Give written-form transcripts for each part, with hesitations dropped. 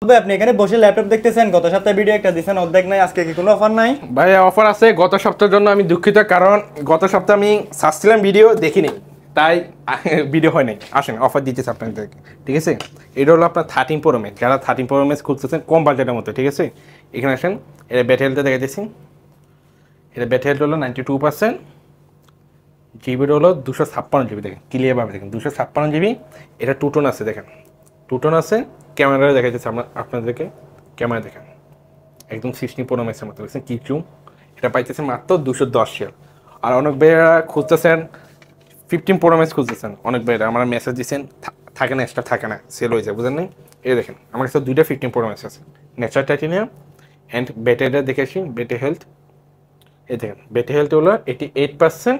ভাই আপনি এখানে বসে ল্যাপটপ দেখতেছেন, গত সপ্তাহে ভিডিও একটা দিয়েছেন, অর্ধেক নাই, আজকে কি কোনো অফার নাই? ভাই অফার আছে গত সপ্তাহের জন্য। আমি দুঃখিত, কারণ গত সপ্তাহে আমি সার্চছিলাম ভিডিও দেখিনি, তাই ভিডিও হয় নাই। আসেন অফার দিতেছে আপনাদেরকে, ঠিক আছে? এটা হলো আপনার 13 Pro Max, যারা 13 Pro Max খুঁজতেছেন কম বাজেটের মতো, ঠিক আছে? এখানে আসেন, এটা ব্যাটারি হেলথে দেখা দিচ্ছি। এটা ব্যাটারি হেলথ হলো 92%, জিবিটা হলো 256 জিবি। দেখেন ক্লিয়ারভাবে দেখেন 256 জিবি। এটা টুটন আছে, দেখেন টুটন আছে। ক্যামেরা দেখা যাচ্ছে আপনাদেরকে, ক্যামেরা দেখেন একদম 16 Pro Max এর মতো দেখছেন কি জুম। এটা পাইতেছেন মাত্র 210 রিয়াল। আর অনেক ভাইয়েরা খুঁজতেছেন 15 Pro Max খুঁজতেছেন, অনেক ভাইয়েরা আমার মেসেজ দিচ্ছেন থাকে না, এক্সট্রা থাকে না, সেল হয়ে যায়, বুঝলেন নাই? এই দেখেন আমার কাছে দুইটা 15 Pro Max আছে, ন্যাচারাল টাইটেনিয়াম অ্যান্ড ব্যাটারিটা দেখে আসি। ব্যাটারি হেলথ এই দেখেন, ব্যাটারি হেলথ হলো 88%।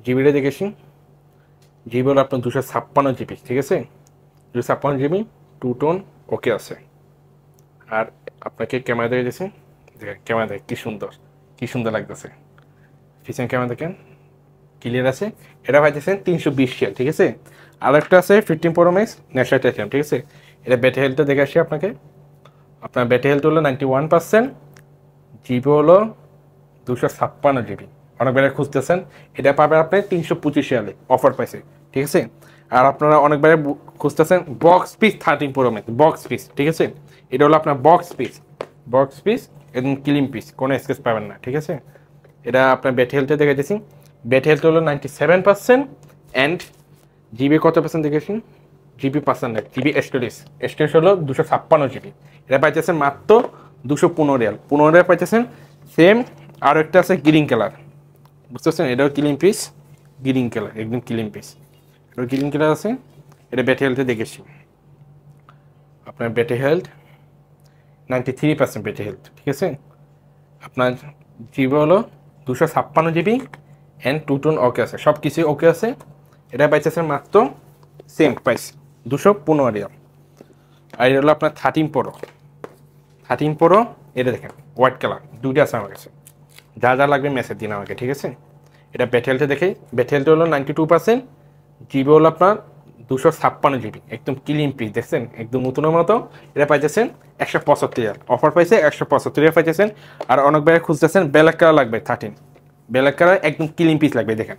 জিবিটা দেখে আসি, জিবি হলো আপনার 256 জিবি, ঠিক আছে? 256 জিবি, টু টোন ওকে আছে। আর আপনাকে ক্যামেরা দেখে দিয়েছি, দেখেন ক্যামেরা দেখে কি সুন্দর লাগতেছে। পিছনে ক্যামেরা দেখেন ক্লিয়ার আছে। এটা পাইতেছেন 320 রিয়াল, ঠিক আছে? আর একটা আছে 15 Pro Max ন্যাচারাল টাইটেনিয়াম, ঠিক আছে? এটা ব্যাটারি হেলথটা দেখে আসি আপনাকে। আপনার ব্যাটারি হেলথ হলো 91%, জিবি হলো 256 জিবি। অনেক বেড়ে খুঁজতেছেন, এটা পাবে আপনি 325 রিয়ালে, অফার পাইছে, ঠিক আছে? আর আপনারা অনেক বেড়ে খুঁজতেছেন box piece 13 Pro Max box piece, ঠিক আছে? এটা হলো আপনার বক্স পিস একদম ক্লিন পিস, কোনো স্কেচ পাবেন না, ঠিক আছে? এটা আপনার ব্যাটারি হেলথে দেখেছি। ব্যাটারি হেলথ হলো 97% অ্যান্ড জিবি কত পার্সেন্ট দেখেছি? জিবি পার্সেন্ট না, জিবি স্টোরেজ হলো 256 জিবি। এটা পাইতেছেন মাত্র 215 রিয়াল। 15 রিয়াল পাইতেছেন। সেম আরও একটা আছে গ্রিন কালার, বুঝতে পারছেন? এটাও ক্লিন পিস, গ্রিন কালার একদম ক্লিন পিস, এটাও গ্রিন কালার আছে। এটা ব্যাটারি হেলথে দেখেছি। আপনার ব্যাটারি হেলথ 93% ব্যাটারি হেলথ, ঠিক আছে? আপনার জিবি হলো 256 জিবি অ্যান্ড টু টোন ওকে আছে, সব কিছুই ওকে আছে। এটা পাইতেছেন মাত্র সেম প্রাইস 215 রিয়াল। আর এটা হলো আপনার 13 Pro। এটা দেখেন হোয়াইট কালার, দুইটা আছে আমার কাছে। যা যা লাগবে মেসেজ দিন আমাকে, ঠিক আছে? এটা ব্যাটারি হেলথে দেখে, ব্যাটারি হেলথ হলো 92%, জিবি হলো আপনার 256 জিবি, একদম ক্লিন পিস, দেখছেন একদম নতুনের মতো। এটা পাইতেছেন 175 রিয়াল, অফার পাইছে 175 রিয়াল পাইতেছেন। আর অনেক ভাই খুঁজতেছেন ব্ল্যাক কালার লাগবে, 13 ব্ল্যাক কালার একদম ক্লিন পিস লাগবে, দেখেন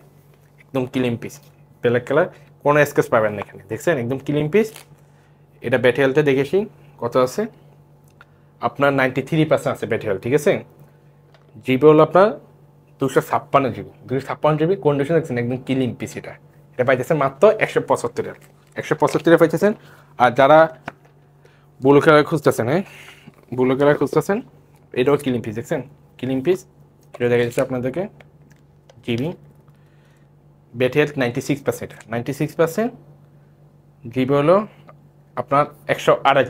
একদম ক্লিন পিস ব্ল্যাক কালার, কোনো স্কেচ পাবেন না এখানে, দেখছেন একদম ক্লিন পিস। এটা ব্যাটারি হেলথে দেখেছি কত আছে, আপনার 93% আছে ব্যাটারি হেলথ, ঠিক আছে? জিবি হলো আপনার 256 জিবি কন্ডিশন, দেখছেন একদম ক্লিন পিস। এটা পাইতেছেন মাত্র 175 রিয়াল, 175 পাইতেছেন। আর যারা ব্লু কালার খুঁজতেছেন, ব্লু কালার খুঁজতেছেন, এটাও ক্লিন পিস, দেখছেন ক্লিন পিস। এটা দেখা যাচ্ছে আপনাদেরকে। জিবি ব্যাটারি হেলথ 96%, জিবি হলো আপনার 128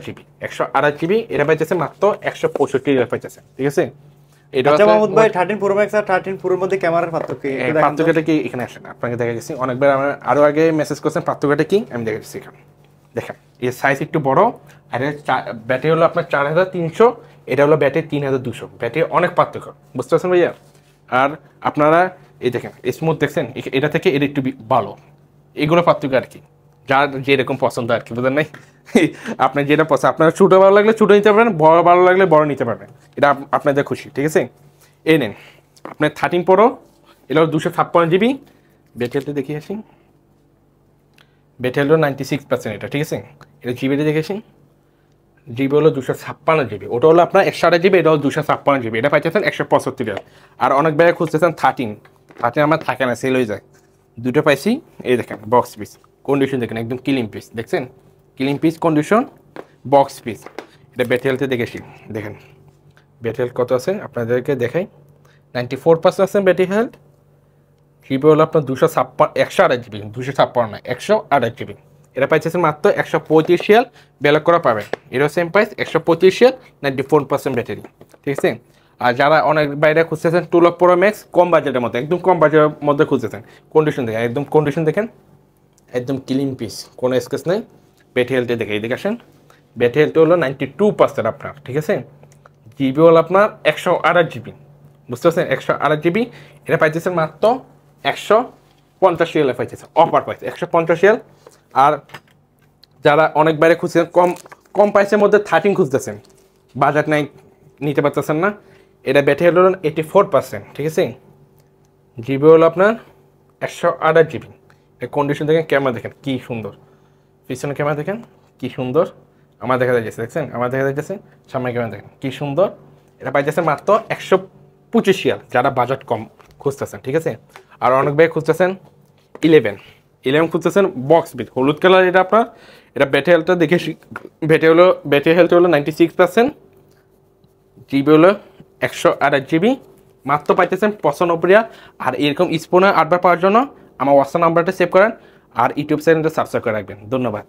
জিবি। এটা পাইতেছে মাত্র 165 রিয়াল পাইতেছে, ঠিক আছে? এটা আচ্ছা মাহমুদ ভাই, 13 Pro Max আর 13 Pro এর মধ্যে ক্যামেরার পার্থক্য কি? পার্থক্যটা কি এখানে আসেন, আপনাকে দেখা গেছি। অনেকবার আমার আরো আগে মেসেজ করছেন পার্থক্যটা কি, আমি দেখা যাচ্ছি এখানে। দেখেন এর সাইজ একটু বড়, আর ব্যাটারি হলো আপনার 4300, এটা হলো ব্যাটারি 3200। ব্যাটারি অনেক পার্থক্য, বুঝতে পারছেন ভাইয়া? আর আপনারা এই দেখেন স্মুথ, দেখছেন এটা থেকে এটা একটু ভালো। এগুলো পার্থক্য আর কি, যার যেরকম পছন্দ আর কি, বুঝলেন নাই? আপনার যেটা পছন্দ, আপনার ছোটো ভালো লাগলে ছোটো নিতে পারবেন, বড় ভালো লাগলে বড় নিতে পারবেন, এটা আপনাদের খুশি, ঠিক আছে? এই নেন আপনার 13 Pro, এটা হলো 256 জিবি। ব্যাটারিটা দেখিয়ে আসি, ব্যাটারি হলো 96% এটা, ঠিক আছে? এটা জিবিটা দেখেছি, জিবি হলো 256 জিবি, ওটা হলো আপনার 128 জিবি, এটা হলো 256 জিবি। এটা পাইতেছেন 175 রিয়াল। আর অনেক ব্যাগ খুঁজতেছেন 13 আমার থাকে না, সেল হয়ে যায়। দুটো পাইছি, এই দেখেন বক্স পিস কন্ডিশন, দেখেন একদম ক্লিন পিস, দেখছেন clean piece condition box piece. এটা ব্যাটারি হেলথে দেখেছি, দেখেন ব্যাটারি হেলথ কত আছে আপনাদেরকে দেখাই। 94% আছে ব্যাটারি হেলথ। জিবি হলো আপনার 128 জিবি, 256 না, 128 জিবি। এটা পাইতেছে মাত্র 135 রিয়াল, ব্যালক করা পাবেন। এটাও সেম প্রাইস 135 রিয়াল, 94% ব্যাটারি, ঠিক আছে? আর যারা অনেক বাইরে খুঁজতেছেন 12 Pro Max কম বাজেটের মধ্যে, একদম কম বাজেটের মধ্যে খুঁজতেছেন, কন্ডিশন দেখেন একদম কন্ডিশন, দেখেন একদম ক্লিন পিস, কোনো স্কেচ নেই। ব্যাটারি হেলথে দেখে এদিকে আসেন। ব্যাটারি হেলথ হলো 92% আপনার, ঠিক আছে? জিবি হলো আপনার 128 জিবি, বুঝতে পারছেন 128 জিবি। এটা পাইতেছেন মাত্র 150 রিয়াল পাইতেছে, অফার পাইছে 150 রিয়াল। আর যারা অনেক বাইরে খুঁজছেন কম কম প্রাইসের মধ্যে 13 খুঁজতেছেন, বাজেট নাই, নিতে পারতেছেন না, এটা ব্যাটারি হলো 84%, ঠিক আছে। জিবি হলো আপনার 128 জিবি। এর কন্ডিশন দেখেন, ক্যামেরা দেখেন কি সুন্দর, পিছনে ক্যামেরা দেখেন কি সুন্দর, আমার দেখা যাচ্ছে, দেখছেন আমার দেখা যাচ্ছে, সামনে ক্যামেরা দেখেন কি সুন্দর। এটা পাইতেছেন মাত্র 125 রিয়াল, যারা বাজেট কম খুঁজতেছেন, ঠিক আছে। আর অনেক ভাই খুঁজতেছেন 11 খুঁজতেছেন বক্স বিট হলুদ কালার, এটা আপনার, এটা ব্যাটারি হেলথটা দেখে, ব্যাটারি হেলথ হলো 96%, জিবি হলো 128 জিবি, মাত্র পাইতেছেন 95 রিয়াল। আর এরকম স্পোনে 8বার পাওয়ার জন্য আমার হোয়াটসঅ্যাপ নাম্বারটা সেভ করেন আর ইউটিউব চ্যানেলটা সাবস্ক্রাইব করে রাখবেন। ধন্যবাদ।